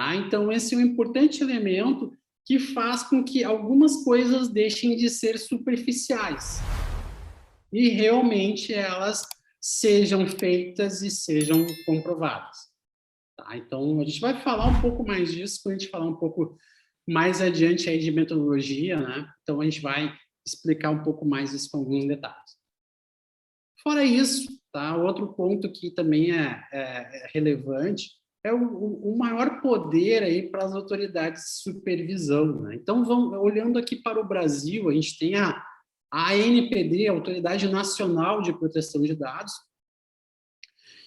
tá? Então, esse é um importante elemento que faz com que algumas coisas deixem de ser superficiais e realmente elas sejam feitas e sejam comprovadas. Tá? Então, a gente vai falar um pouco mais disso quando a gente falar um pouco mais adiante aí de metodologia, né? Então, a gente vai explicar um pouco mais isso com alguns detalhes. Fora isso, tá? Outro ponto que também é relevante é o maior poder aí para as autoridades de supervisão, né? Então, olhando aqui para o Brasil, a gente tem a ANPD, a Autoridade Nacional de Proteção de Dados,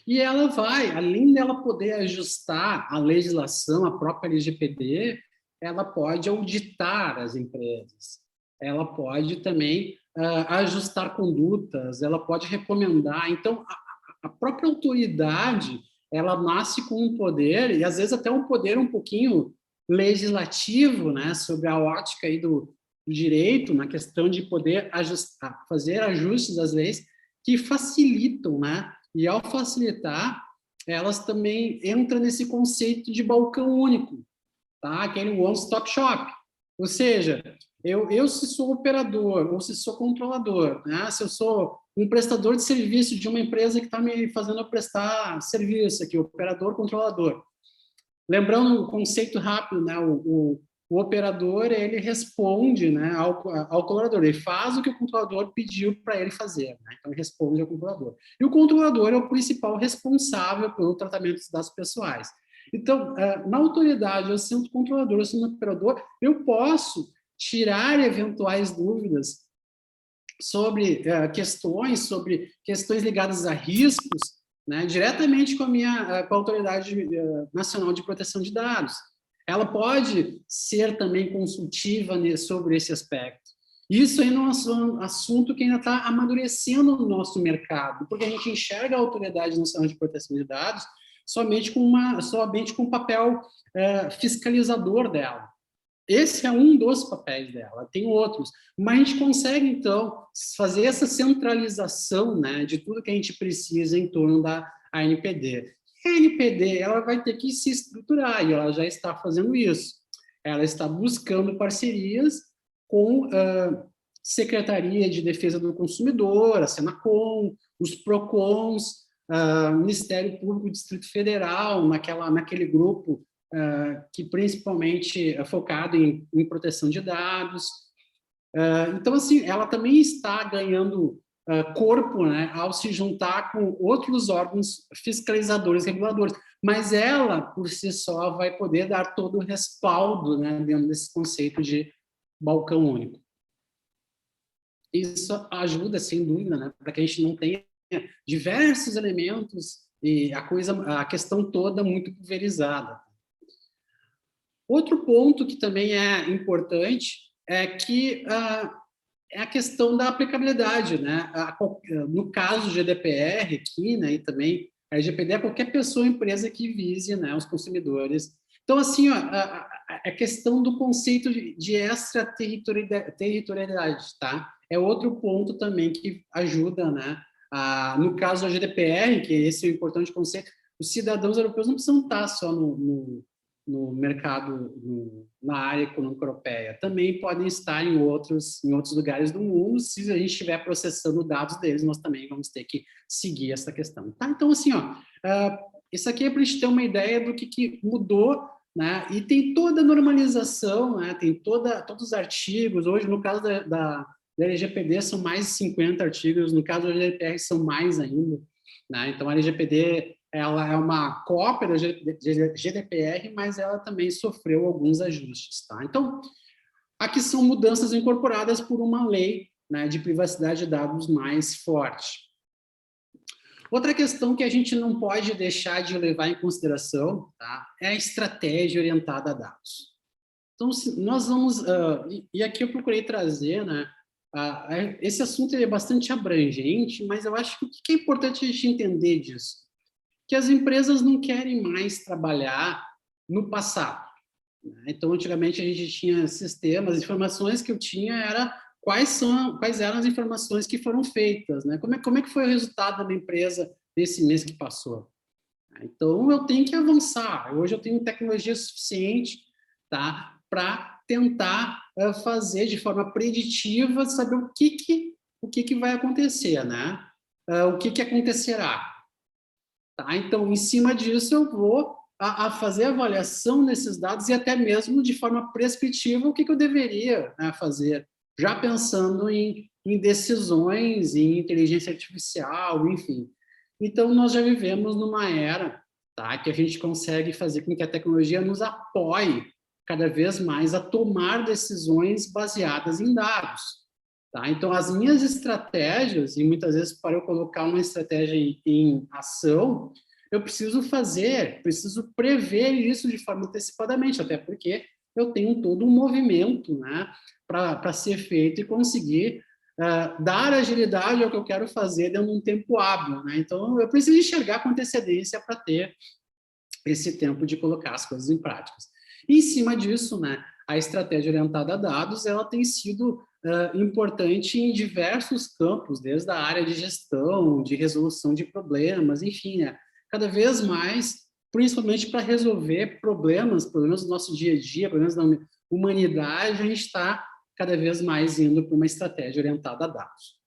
e ela vai, além dela poder ajustar a legislação, a própria LGPD, ela pode auditar as empresas, ela pode também ajustar condutas, ela pode recomendar. Então, a própria autoridade, ela nasce com um poder, e às vezes até um poder um pouquinho legislativo, né, sobre a ótica aí do direito, na questão de poder ajustar, fazer ajustes às leis que facilitam, né, e ao facilitar, elas também entram nesse conceito de balcão único, tá? Aquele one-stop shop. Ou seja, eu se sou operador ou se sou controlador, né? Se eu sou um prestador de serviço de uma empresa que está me fazendo prestar serviço aqui, operador, controlador. Lembrando o conceito rápido, né? O operador, ele responde, né, ao colaborador, ele faz o que o controlador pediu para ele fazer, né? Então, ele responde ao controlador. E o controlador é o principal responsável pelo tratamento dos dados pessoais. Então, na autoridade, eu sendo controlador, eu sendo operador, eu posso tirar eventuais dúvidas sobre questões ligadas a riscos, né, diretamente com a Autoridade Nacional de Proteção de Dados. Ela pode ser também consultiva sobre esse aspecto. Isso aí não é um assunto que ainda está amadurecendo no nosso mercado, porque a gente enxerga a Autoridade Nacional de Proteção de Dados somente com um papel fiscalizador dela. Esse é um dos papéis dela, tem outros, mas a gente consegue, então, fazer essa centralização, né, de tudo que a gente precisa em torno da ANPD. A ANPD, ela vai ter que se estruturar, e ela já está fazendo isso. Ela está buscando parcerias com a Secretaria de Defesa do Consumidor, a Senacom, os PROCONs, Ministério Público do Distrito Federal, naquele grupo que principalmente é focado em proteção de dados. Então, assim, ela também está ganhando corpo, né, ao se juntar com outros órgãos fiscalizadores, reguladores, mas ela, por si só, vai poder dar todo o respaldo, né, dentro desse conceito de balcão único. Isso ajuda, sem dúvida, né, para que a gente não tenha diversos elementos e a questão toda muito pulverizada. Outro ponto que também é importante é que é a questão da aplicabilidade, né? No caso do GDPR aqui, né, e também a LGPD, é qualquer pessoa ou empresa que vise, né, os consumidores. Então, assim, ó, a questão do conceito de extraterritorialidade, tá? É outro ponto também que ajuda, né? No caso da GDPR, que esse é o importante conceito, os cidadãos europeus não precisam estar só no mercado, na área econômica europeia, também podem estar em outros lugares do mundo. Se a gente estiver processando dados deles, nós também vamos ter que seguir essa questão. Tá? Então, assim, ó, isso aqui é para a gente ter uma ideia do que mudou, né? E tem toda a normalização, né? Tem todos os artigos. Hoje, no caso da LGPD, são mais de 50 artigos, no caso da GDPR, são mais ainda. Né? Então, a LGPD ela é uma cópia da GDPR, mas ela também sofreu alguns ajustes. Tá? Então, aqui são mudanças incorporadas por uma lei, né, de privacidade de dados mais forte. Outra questão que a gente não pode deixar de levar em consideração, tá, é a estratégia orientada a dados. Então, nós vamos... e aqui eu procurei trazer, né, esse assunto é bastante abrangente, mas eu acho que o que é importante a gente entender disso? Que as empresas não querem mais trabalhar no passado. Né? Então, antigamente, a gente tinha sistemas, informações que eu tinha era quais eram as informações que foram feitas, né? Como é que foi o resultado da empresa nesse mês que passou? Então, eu tenho que avançar. Hoje eu tenho tecnologia suficiente, tá, para tentar fazer de forma preditiva, saber o que vai acontecer, né? O que acontecerá. Tá? Então, em cima disso, eu vou a fazer avaliação desses dados e até mesmo de forma prescritiva o que eu deveria, né, fazer, já pensando em decisões, em inteligência artificial, enfim. Então, nós já vivemos numa era, tá, que a gente consegue fazer com que a tecnologia nos apoie cada vez mais a tomar decisões baseadas em dados. Tá? Então, as minhas estratégias, e muitas vezes para eu colocar uma estratégia em ação, eu preciso prever isso de forma antecipadamente, até porque eu tenho todo um movimento, né, para ser feito e conseguir dar agilidade ao que eu quero fazer dentro de um tempo hábil. Né? Então, eu preciso enxergar com antecedência para ter esse tempo de colocar as coisas em práticas. E, em cima disso, né, a estratégia orientada a dados, ela tem sido importante em diversos campos, desde a área de gestão, de resolução de problemas, enfim, né, cada vez mais, principalmente para resolver problemas do nosso dia a dia, problemas da humanidade, a gente está cada vez mais indo para uma estratégia orientada a dados.